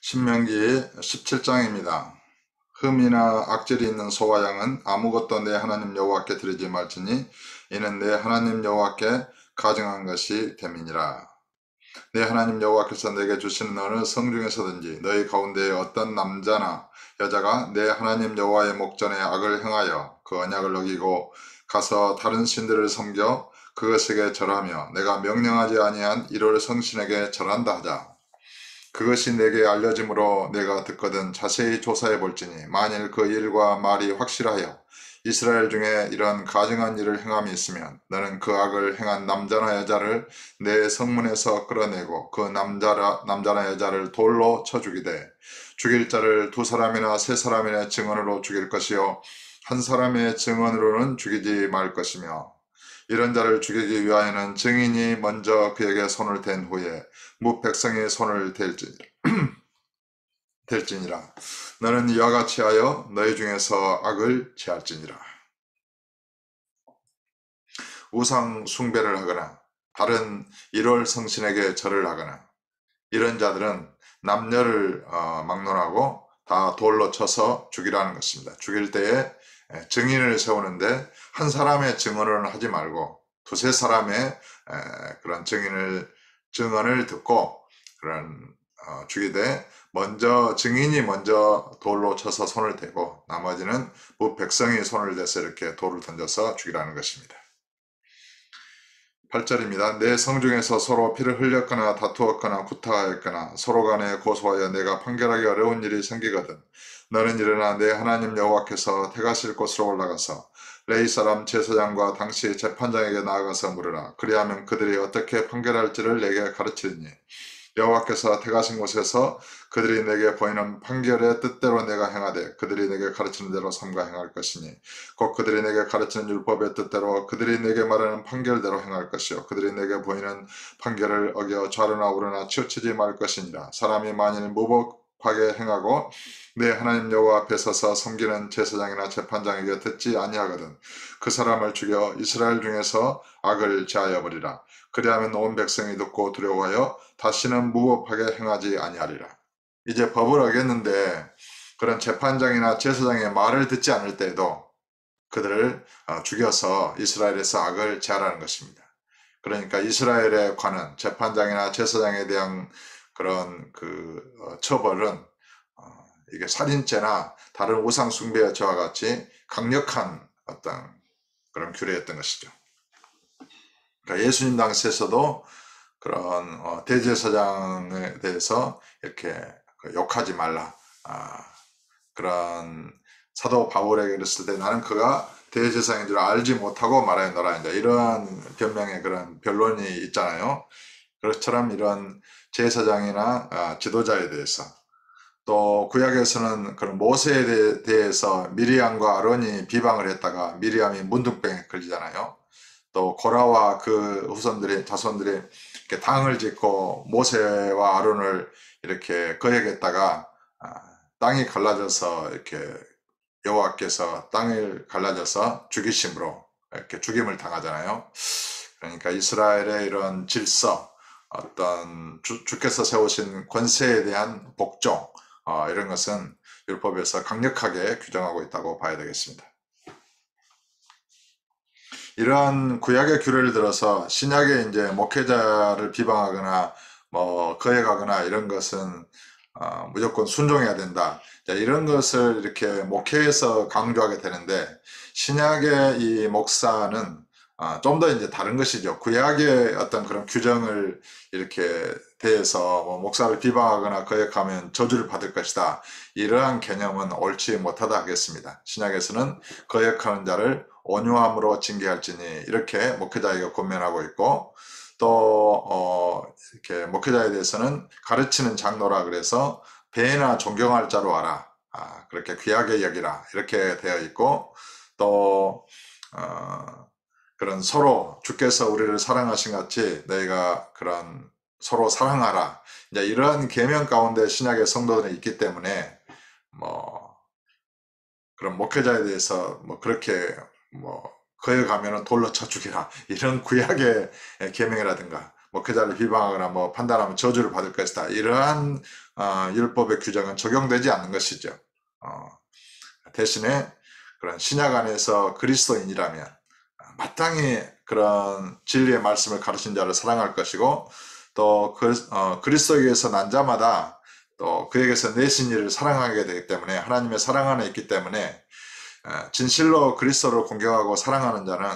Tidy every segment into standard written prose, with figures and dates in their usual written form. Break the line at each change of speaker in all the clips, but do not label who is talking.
신명기 17장입니다. 흠이나 악질이 있는 소와 양은 아무것도 내 하나님 여호와께 드리지 말지니 이는 내 하나님 여호와께 가증한 것이 됨이니라. 내 하나님 여호와께서 내게 주시는 어느 성 중에서든지 너희 가운데에 어떤 남자나 여자가 내 하나님 여호와의 목전에 악을 행하여 그 언약을 어기고 가서 다른 신들을 섬겨 그것에게 절하며 내가 명령하지 아니한 이를 성신에게 절한다 하자. 그것이 내게 알려짐으로 내가 듣거든 자세히 조사해 볼지니 만일 그 일과 말이 확실하여 이스라엘 중에 이런 가증한 일을 행함이 있으면 너는 그 악을 행한 남자나 여자를 내 성문에서 끌어내고 그 남자나 여자를 돌로 쳐 죽이되 죽일 자를 두 사람이나 세 사람의 증언으로 죽일 것이요 한 사람의 증언으로는 죽이지 말 것이며 이런 자를 죽이기 위하여는 증인이 먼저 그에게 손을 댄 후에 무백성이 손을 댈지니라. 너는 이와 같이 하여 너희 중에서 악을 제할지니라. 우상 숭배를 하거나 다른 일월 성신에게 절을 하거나 이런 자들은 남녀를 막론하고 다 돌로 쳐서 죽이라는 것입니다. 죽일 때에 증인을 세우는데 한 사람의 증언을 하지 말고 두세 사람의 그런 증언을 듣고 그런 죽이되 증인이 먼저 돌로 쳐서 손을 대고 나머지는 백성이 손을 대서 이렇게 돌을 던져서 죽이라는 것입니다. 8절입니다. 내 성중에서 서로 피를 흘렸거나 다투었거나 구타하였거나 서로 간에 고소하여 내가 판결하기 어려운 일이 생기거든 너는 일어나 내 하나님 여호와께서 택하실 곳으로 올라가서 레위 사람 제사장과 당시 재판장에게 나아가서 물으라. 그리하면 그들이 어떻게 판결할지를 내게 가르치리니 여호와께서 택하신 곳에서 그들이 내게 보이는 판결의 뜻대로 내가 행하되 그들이 내게 가르치는 대로 삼가 행할 것이니 곧 그들이 내게 가르치는 율법의 뜻대로 그들이 내게 말하는 판결대로 행할 것이요 그들이 내게 보이는 판결을 어겨 좌로나 우로나 치우치지 말 것이니라. 사람이 만일 무법하게 행하고 내 하나님 여호와 앞에 서서 섬기는 제사장이나 재판장에게 듣지 아니하거든 그 사람을 죽여 이스라엘 중에서 악을 제하여 버리라. 그리하면 온 백성이 듣고 두려워하여 다시는 무법하게 행하지 아니하리라. 이제 법을 어겼는데 그런 재판장이나 제사장의 말을 듣지 않을 때에도 그들을 죽여서 이스라엘에서 악을 제하라는 것입니다. 그러니까 이스라엘에 관한 재판장이나 제사장에 대한 그런 처벌은 이게 살인죄나 다른 우상 숭배의 죄와 같이 강력한 어떤 그런 규례였던 것이죠. 그러니까 예수님 당시에서도 그런 대제사장에 대해서 이렇게 욕하지 말라. 그런 사도 바울에게 그랬을 때 나는 그가 대제사장인 줄 알지 못하고 말하였노라. 이런 변명의 그런 변론이 있잖아요. 그렇처럼 이런 제사장이나 지도자에 대해서 또 구약에서는 그런 모세에 대해서 미리암과 아론이 비방을 했다가 미리암이 문둥병에 걸리잖아요. 또 고라와 그 자손들이 이렇게 당을 짓고 모세와 아론을 이렇게 거역했다가 땅이 갈라져서 이렇게 여호와께서 땅을 갈라져서 죽이심으로 이렇게 죽임을 당하잖아요. 그러니까 이스라엘의 이런 질서, 어떤 주께서 세우신 권세에 대한 복종 이런 것은 율법에서 강력하게 규정하고 있다고 봐야 되겠습니다. 이러한 구약의 규례를 들어서 신약의 이제 목회자를 비방하거나 거역하거나 이런 것은 무조건 순종해야 된다. 이런 것을 이렇게 목회에서 강조하게 되는데 신약의 이 목사는 좀 더 이제 다른 것이죠. 구약의 어떤 그런 규정을 이렇게 대해서 목사를 비방하거나 거역하면 저주를 받을 것이다. 이러한 개념은 옳지 못하다 하겠습니다. 신약에서는 거역하는 자를 온유함으로 징계할지니 이렇게 목회자에게 권면하고 있고 또 이렇게 목회자에 대해서는 가르치는 장로라 그래서 배나 존경할 자로 알아. 그렇게 귀하게 여기라 이렇게 되어 있고 또 그런 서로 주께서 우리를 사랑하신 같이 너희가 그런 서로 사랑하라. 이제 이러한 계명 가운데 신약의 성도들이 있기 때문에 그런 목회자에 대해서 그렇게 거역하면은 돌로 쳐 죽이라 이런 구약의 계명이라든가 목회자를 비방하거나 뭐 판단하면 저주를 받을 것이다. 이러한 율법의 규정은 적용되지 않는 것이죠. 대신에 그런 신약 안에서 그리스도인이라면 마땅히 그런 진리의 말씀을 가르친 자를 사랑할 것이고, 또 그리스도에게서 난 자마다 또 그에게서 내신 이를 사랑하게 되기 때문에, 하나님의 사랑 안에 있기 때문에 진실로 그리스도를 공경하고 사랑하는 자는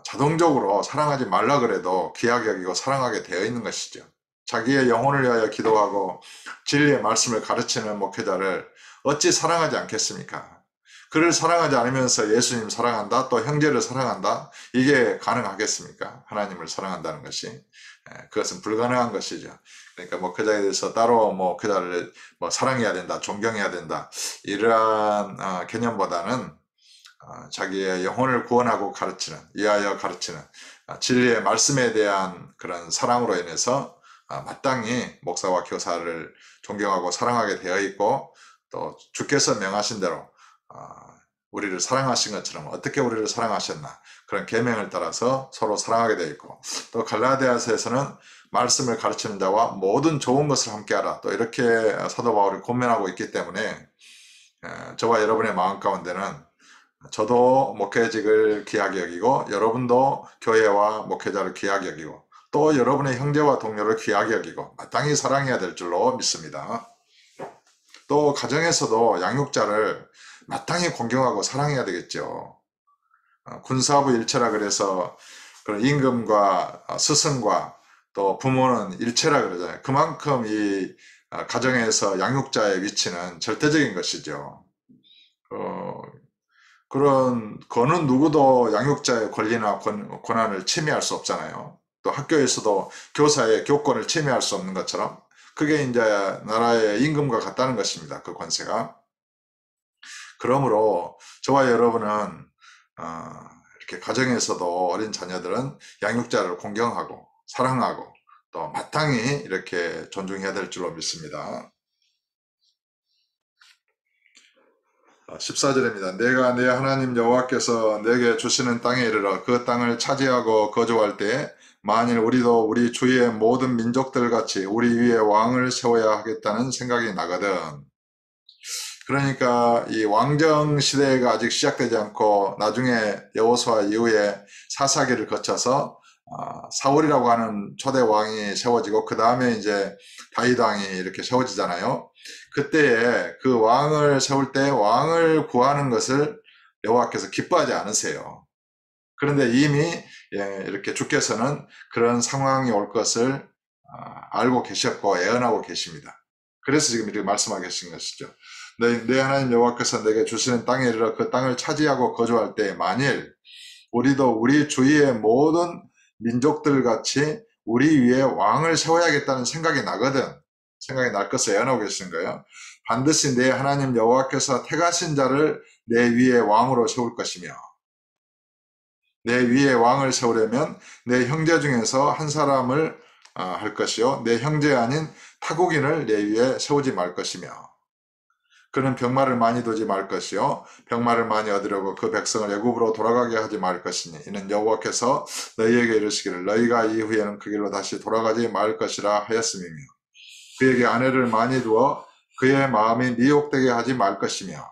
자동적으로 사랑하지 말라 그래도 귀하게 여기고 사랑하게 되어 있는 것이죠. 자기의 영혼을 위하여 기도하고 진리의 말씀을 가르치는 목회자를 어찌 사랑하지 않겠습니까? 그를 사랑하지 않으면서 예수님 사랑한다, 또 형제를 사랑한다, 이게 가능하겠습니까? 하나님을 사랑한다는 것이. 그것은 불가능한 것이죠. 그러니까 목회자에 대해서 따로 목회자를 사랑해야 된다, 존경해야 된다, 이러한 개념보다는 자기의 영혼을 구원하고 가르치는, 위하여 가르치는 진리의 말씀에 대한 그런 사랑으로 인해서 마땅히 목사와 교사를 존경하고 사랑하게 되어 있고, 또 주께서 명하신 대로 우리를 사랑하신 것처럼 어떻게 우리를 사랑하셨나, 그런 계명을 따라서 서로 사랑하게 되어 있고, 또 갈라디아서에서는 말씀을 가르치는 자와 모든 좋은 것을 함께하라, 또 이렇게 사도 바울이 권면하고 있기 때문에 저와 여러분의 마음 가운데는 저도 목회직을 귀하게 여기고, 여러분도 교회와 목회자를 귀하게 여기고, 또 여러분의 형제와 동료를 귀하게 여기고 마땅히 사랑해야 될 줄로 믿습니다. 또 가정에서도 양육자를 마땅히 공경하고 사랑해야 되겠죠. 군사부 일체라 그래서 그런 임금과 스승과 또 부모는 일체라 그러잖아요. 그만큼 이 가정에서 양육자의 위치는 절대적인 것이죠. 그는 누구도 양육자의 권리나 권한을 침해할 수 없잖아요. 또 학교에서도 교사의 교권을 침해할 수 없는 것처럼, 그게 이제 나라의 임금과 같다는 것입니다. 그 권세가. 그러므로 저와 여러분은 이렇게 가정에서도 어린 자녀들은 양육자를 공경하고 사랑하고 또 마땅히 이렇게 존중해야 될 줄로 믿습니다. 14절입니다. 내가 내 하나님 여호와께서 내게 주시는 땅에 이르러 그 땅을 차지하고 거주할 때에 만일 우리도 우리 주위의 모든 민족들 같이 우리 위에 왕을 세워야 하겠다는 생각이 나거든. 그러니까 이 왕정 시대가 아직 시작되지 않고 나중에 여호수아 이후에 사사기를 거쳐서 사울이라고 하는 초대 왕이 세워지고, 그 다음에 이제 다윗 왕이 이렇게 세워지잖아요. 그때에 그 왕을 세울 때 왕을 구하는 것을 여호와께서 기뻐하지 않으세요. 그런데 이미 이렇게 주께서는 그런 상황이 올 것을 알고 계셨고 예언하고 계십니다. 그래서 지금 이렇게 말씀하고 계신 것이죠. 내 하나님 여호와께서 내게 주시는 땅에 이르러 그 땅을 차지하고 거주할 때 만일 우리도 우리 주위의 모든 민족들 같이 우리 위에 왕을 세워야겠다는 생각이 나거든. 생각이 날 것을 예언하고 계시는 거예요. 반드시 내 하나님 여호와께서 택하신 자를 내 위에 왕으로 세울 것이며, 내 위에 왕을 세우려면 내 형제 중에서 한 사람을 할 것이요 내 형제 아닌 타국인을 내 위에 세우지 말 것이며, 그는 병마를 많이 두지 말 것이요 병마를 많이 얻으려고 그 백성을 애굽으로 돌아가게 하지 말 것이니 이는 여호와께서 너희에게 이르시기를 너희가 이후에는 그 길로 다시 돌아가지 말 것이라 하였음이며, 그에게 아내를 많이 두어 그의 마음이 미혹되게 하지 말 것이며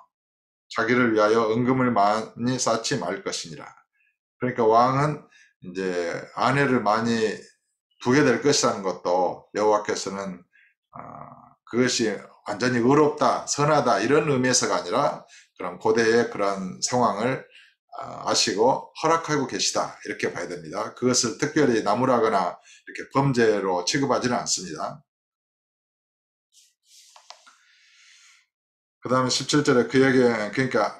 자기를 위하여 은금을 많이 쌓지 말 것이니라. 그러니까 왕은 이제 아내를 많이 두게 될 것이라는 것도 여호와께서는 그것이 완전히 의롭다, 선하다 이런 의미에서가 아니라 그런 고대의 그런 상황을 아시고 허락하고 계시다, 이렇게 봐야 됩니다. 그것을 특별히 나무라거나 이렇게 범죄로 취급하지는 않습니다. 그 다음에 17절에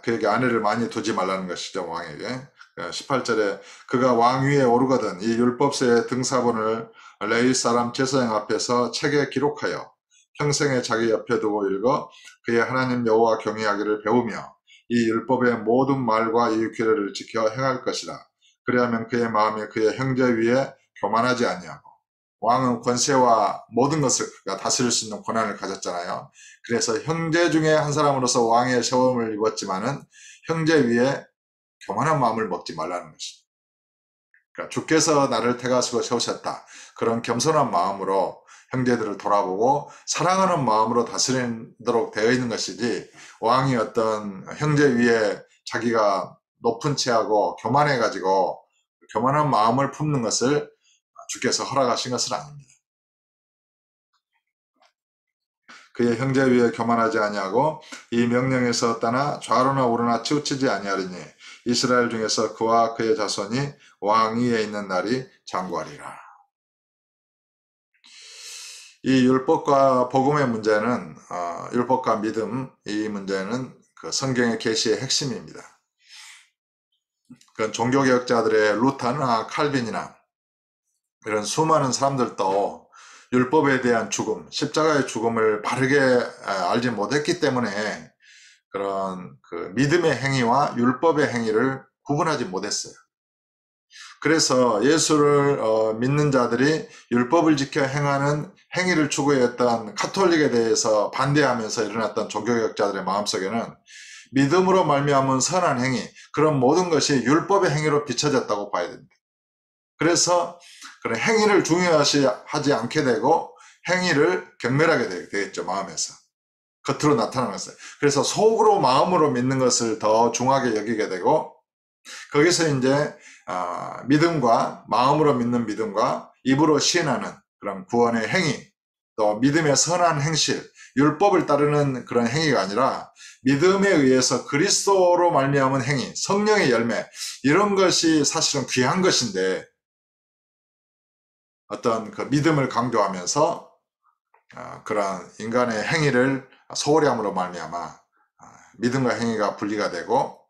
그에게 아내를 많이 두지 말라는 것이죠, 왕에게. 18절에 그가 왕 위에 오르거든 이 율법서의 등사본을 레위 사람 제사장 앞에서 책에 기록하여 평생에 자기 옆에 두고 읽어 그의 하나님 여호와 경외하기를 배우며 이 율법의 모든 말과 이 규례를 지켜 행할 것이라. 그리하면 그의 마음이 그의 형제 위에 교만하지 아니하고, 왕은 권세와 모든 것을 다스릴 수 있는 권한을 가졌잖아요. 그래서 형제 중에 한 사람으로서 왕의 세움을 입었지만은 형제 위에 교만한 마음을 먹지 말라는 것입니다. 그러니까 주께서 나를 택하시고 세우셨다. 그런 겸손한 마음으로 형제들을 돌아보고 사랑하는 마음으로 다스리도록 되어 있는 것이지, 왕이 어떤 형제 위에 자기가 높은 체하고 교만해가지고 교만한 마음을 품는 것을 주께서 허락하신 것은 아닙니다. 그의 형제 위에 교만하지 아니하고 이 명령에서 떠나 좌로나 우로나 치우치지 아니하리니 이스라엘 중에서 그와 그의 자손이 왕 위에 있는 날이 장구하리라. 이 율법과 복음의 문제는 율법과 믿음, 이 문제는 그 성경의 계시의 핵심입니다. 그 종교개혁자들의 루터나 칼빈이나 이런 수많은 사람들도 율법에 대한 죽음, 십자가의 죽음을 바르게 알지 못했기 때문에 그런 그 믿음의 행위와 율법의 행위를 구분하지 못했어요. 그래서 예수를 믿는 자들이 율법을 지켜 행하는 행위를 추구했던 카톨릭에 대해서 반대하면서 일어났던 종교개혁자들의 마음속에는 믿음으로 말미암은 선한 행위, 그런 모든 것이 율법의 행위로 비춰졌다고 봐야 됩니다. 그래서 그런 행위를 중요하지 않게 되고 행위를 경멸하게 되겠죠, 마음에서. 겉으로 나타나는 것을. 그래서 속으로 마음으로 믿는 것을 더 중하게 여기게 되고, 거기서 이제 믿음과 마음으로 믿는 믿음과 입으로 시인하는 그런 구원의 행위, 또 믿음의 선한 행실, 율법을 따르는 그런 행위가 아니라 믿음에 의해서 그리스도로 말미암은 행위, 성령의 열매, 이런 것이 사실은 귀한 것인데, 어떤 그 믿음을 강조하면서 그런 인간의 행위를 소홀히 함으로 말미암아 믿음과 행위가 분리가 되고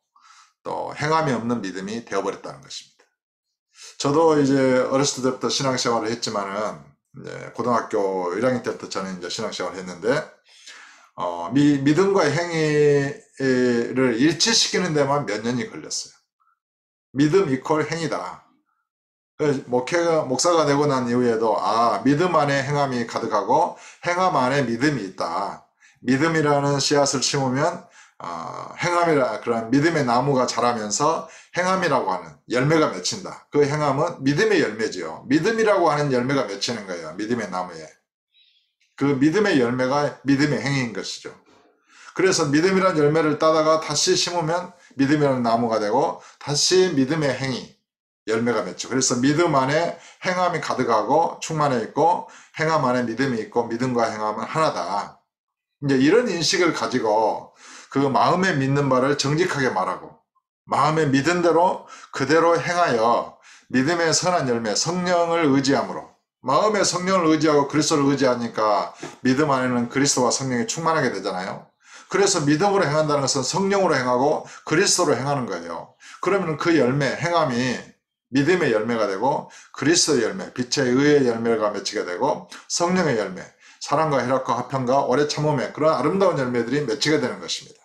또 행함이 없는 믿음이 되어버렸다는 것입니다. 저도 이제 어렸을 때부터 신앙생활을 했지만은 이제 고등학교 1학년 때부터 저는 이제 신앙생활을 했는데 믿음과 행위를 일치시키는 데만 몇 년이 걸렸어요. 믿음 이퀄 행위다. 목사가 되고 난 이후에도 믿음 안에 행함이 가득하고 행함 안에 믿음이 있다. 믿음이라는 씨앗을 심으면 행함이라 그런 믿음의 나무가 자라면서 행함이라고 하는 열매가 맺힌다. 그 행함은 믿음의 열매지요. 믿음이라고 하는 열매가 맺히는 거예요. 믿음의 나무에. 그 믿음의 열매가 믿음의 행위인 것이죠. 그래서 믿음이라는 열매를 따다가 다시 심으면 믿음이라는 나무가 되고 다시 믿음의 행위, 열매가 맺죠. 그래서 믿음 안에 행함이 가득하고 충만해 있고 행함 안에 믿음이 있고 믿음과 행함은 하나다. 이제 이런 인식을 가지고 그 마음에 믿는 바를 정직하게 말하고 마음에 믿은 대로 그대로 행하여 믿음의 선한 열매, 성령을 의지함으로, 마음에 성령을 의지하고 그리스도를 의지하니까 믿음 안에는 그리스도와 성령이 충만하게 되잖아요. 그래서 믿음으로 행한다는 것은 성령으로 행하고 그리스도로 행하는 거예요. 그러면 그 열매, 행함이 믿음의 열매가 되고 그리스도의 열매, 빛의 의의 열매가 맺히게 되고 성령의 열매, 사랑과 희락과 화평과 오래 참음의 그런 아름다운 열매들이 맺히게 되는 것입니다.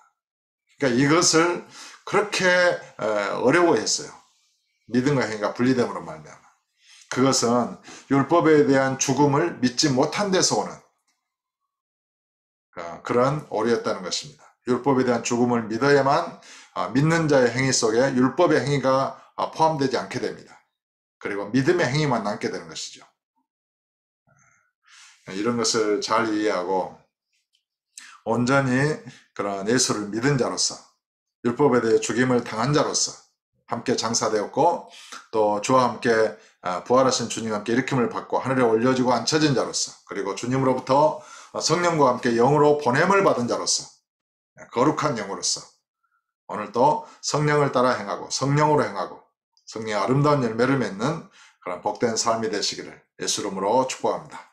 그러니까 이것을 그렇게 어려워했어요. 믿음과 행위가 분리됨으로 말미암아. 그것은 율법에 대한 죽음을 믿지 못한 데서 오는 그런 오류였다는 것입니다. 율법에 대한 죽음을 믿어야만 믿는 자의 행위 속에 율법의 행위가 포함되지 않게 됩니다. 그리고 믿음의 행위만 남게 되는 것이죠. 이런 것을 잘 이해하고 온전히 그런 예수를 믿은 자로서 율법에 대해 죽임을 당한 자로서 함께 장사되었고 또 주와 함께 부활하신 주님과 함께 일으킴을 받고 하늘에 올려지고 앉혀진 자로서 그리고 주님으로부터 성령과 함께 영으로 보냄을 받은 자로서 거룩한 영으로서 오늘도 성령을 따라 행하고 성령으로 행하고 성령의 아름다운 열매를 맺는 그런 복된 삶이 되시기를 예수 이름으로 축복합니다.